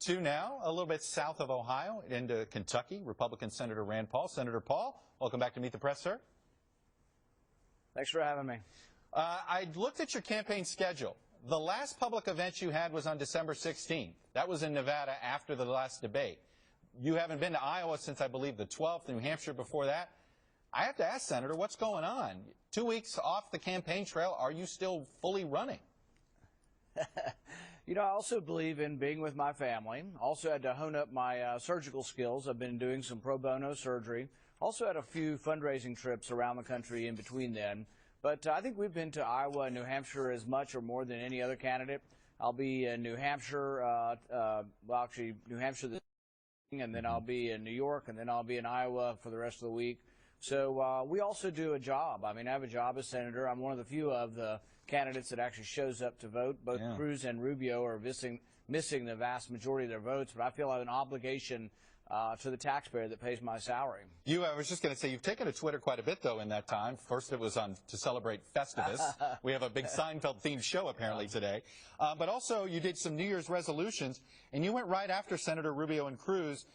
to now, a little bit south of Ohio, into Kentucky, Republican Senator Rand Paul. Senator Paul, welcome back to Meet the Press, sir. Thanks for having me. I looked at your campaign schedule. The last public event you had was on December 16th. That was in Nevada after the last debate. You haven't been to Iowa since, I believe, the 12th, New Hampshire before that. I have to ask, Senator, what's going on? 2 weeks off the campaign trail, are you still fully running? You know, I also believe in being with my family. Also had to hone up my surgical skills. I've been doing some pro bono surgery. Also had a few fundraising trips around the country in between then. But I think we've been to Iowa and New Hampshire as much or more than any other candidate. I'll be in New Hampshire, New Hampshire this week, and then I'll be in New York, and then I'll be in Iowa for the rest of the week. So we also do a job. I mean, I have a job as senator. I'm one of the few of the candidates that actually shows up to vote. Both Cruz and Rubio are missing the vast majority of their votes, but I feel I have an obligation to the taxpayer that pays my salary. I was just going to say, you've taken to Twitter quite a bit, though, in that time. First, it was to celebrate Festivus. We have a big Seinfeld-themed show, apparently, today. But also, you did some New Year's resolutions, and you went right after Senator Rubio and Cruz.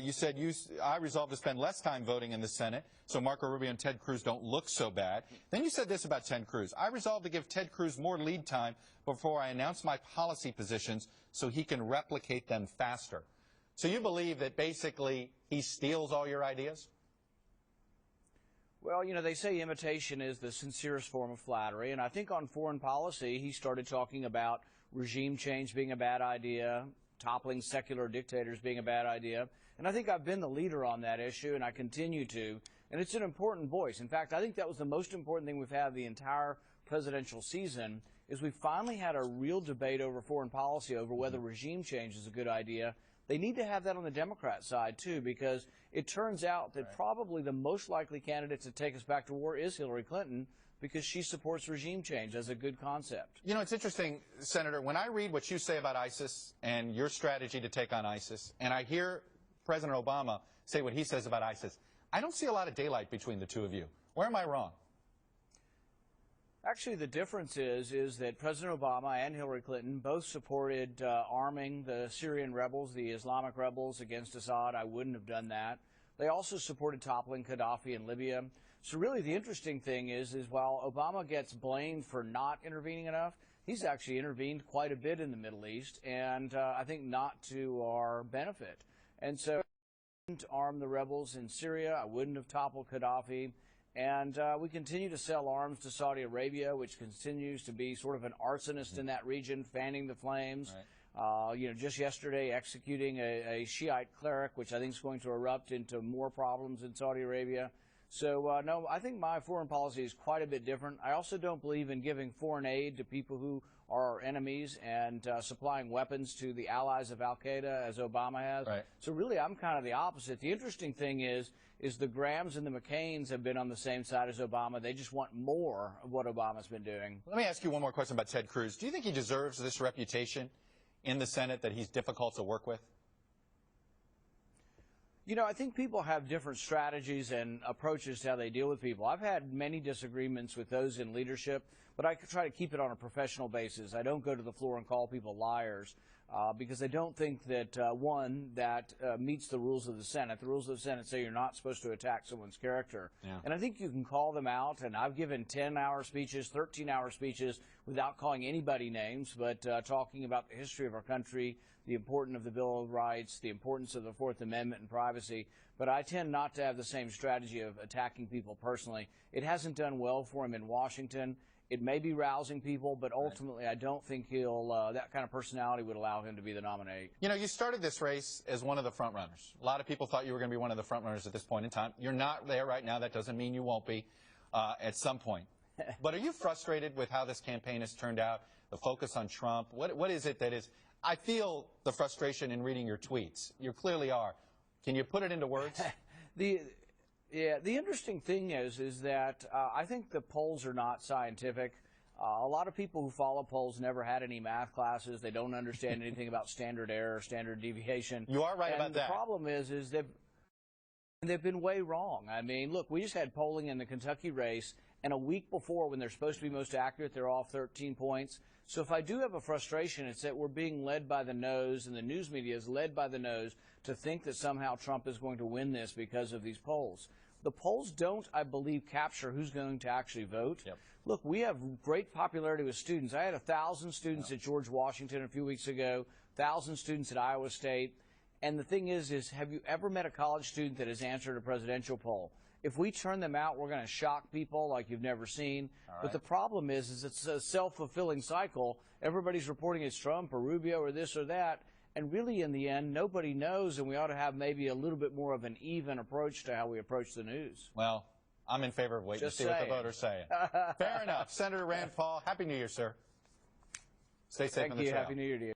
You said, I resolved to spend less time voting in the Senate so Marco Rubio and Ted Cruz don't look so bad. Then you said this about Ted Cruz. I resolved to give Ted Cruz more lead time before I announce my policy positions so he can replicate them faster. So you believe that basically he steals all your ideas? Well, you know, they say imitation is the sincerest form of flattery, and I think on foreign policy he started talking about regime change being a bad idea, toppling secular dictators being a bad idea, and I think I've been the leader on that issue, and I continue to, and it's an important voice. In fact, I think that was the most important thing we've had the entire presidential season, is we finally had a real debate over foreign policy over whether regime change is a good idea. They need to have that on the Democrat side, too, because it turns out that probably the most likely candidate to take us back to war is Hillary Clinton, because she supports regime change as a good concept. You know, it's interesting, Senator, when I read what you say about ISIS and your strategy to take on ISIS, and I hear President Obama say what he says about ISIS, I don't see a lot of daylight between the two of you. Where am I wrong? Actually, the difference is that President Obama and Hillary Clinton both supported arming the Syrian rebels, the Islamic rebels against Assad. I wouldn't have done that. They also supported toppling Gaddafi in Libya. So really the interesting thing is while Obama gets blamed for not intervening enough, he's actually intervened quite a bit in the Middle East, and I think not to our benefit. And so I wouldn't arm the rebels in Syria. I wouldn't have toppled Gaddafi. And we continue to sell arms to Saudi Arabia, which continues to be sort of an arsonist in that region, fanning the flames. Right. You know, just yesterday executing a Shiite cleric, which I think is going to erupt into more problems in Saudi Arabia. So, no, I think my foreign policy is quite a bit different. I also don't believe in giving foreign aid to people who are our enemies and supplying weapons to the allies of al-Qaeda, as Obama has. Right. So really, I'm kind of the opposite. The interesting thing is the Grahams and the McCains have been on the same side as Obama. They just want more of what Obama's been doing. Let me ask you one more question about Ted Cruz. Do you think he deserves this reputation in the Senate that he's difficult to work with? You know, I think people have different strategies and approaches to how they deal with people. I've had many disagreements with those in leadership, but I try to keep it on a professional basis. I don't go to the floor and call people liars because I don't think that, one, that meets the rules of the Senate. The rules of the Senate say you're not supposed to attack someone's character. Yeah. And I think you can call them out, and I've given 10-hour speeches, 13-hour speeches without calling anybody names, but talking about the history of our country, the importance of the Bill of Rights, the importance of the Fourth Amendment and privacy. But I tend not to have the same strategy of attacking people personally. It hasn't done well for him in Washington. It may be rousing people, but ultimately I don't think that kind of personality would allow him to be the nominee. You know, you started this race as one of the front runners. A lot of people thought you were going to be one of the front runners at this point in time. You're not there right now. That doesn't mean you won't be at some point. But are you frustrated with how this campaign has turned out, the focus on Trump? What is it that is... I feel the frustration in reading your tweets. You clearly are. Can you put it into words? The interesting thing is that I think the polls are not scientific. A lot of people who follow polls never had any math classes. They don't understand anything about standard error, standard deviation. You are right about that. The problem is they've been way wrong. I mean, look, we just had polling in the Kentucky race, and a week before, when they're supposed to be most accurate, they're off 13 points. So if I do have a frustration, it's that we're being led by the nose, and the news media is led by the nose to think that somehow Trump is going to win this because of these polls. The polls don't, I believe, capture who's going to actually vote. Yep. Look, we have great popularity with students. I had 1,000 students at George Washington a few weeks ago, 1,000 students at Iowa State. And the thing is have you ever met a college student that has answered a presidential poll? If we turn them out, we're going to shock people like you've never seen. All right. But the problem is it's a self-fulfilling cycle. Everybody's reporting it's Trump or Rubio or this or that. And really, in the end, nobody knows, and we ought to have maybe a little bit more of an even approach to how we approach the news. Well, I'm in favor of waiting to see what the voters say. Fair enough. Senator Rand Paul, Happy New Year, sir. Stay safe on the trail. Happy New Year to you.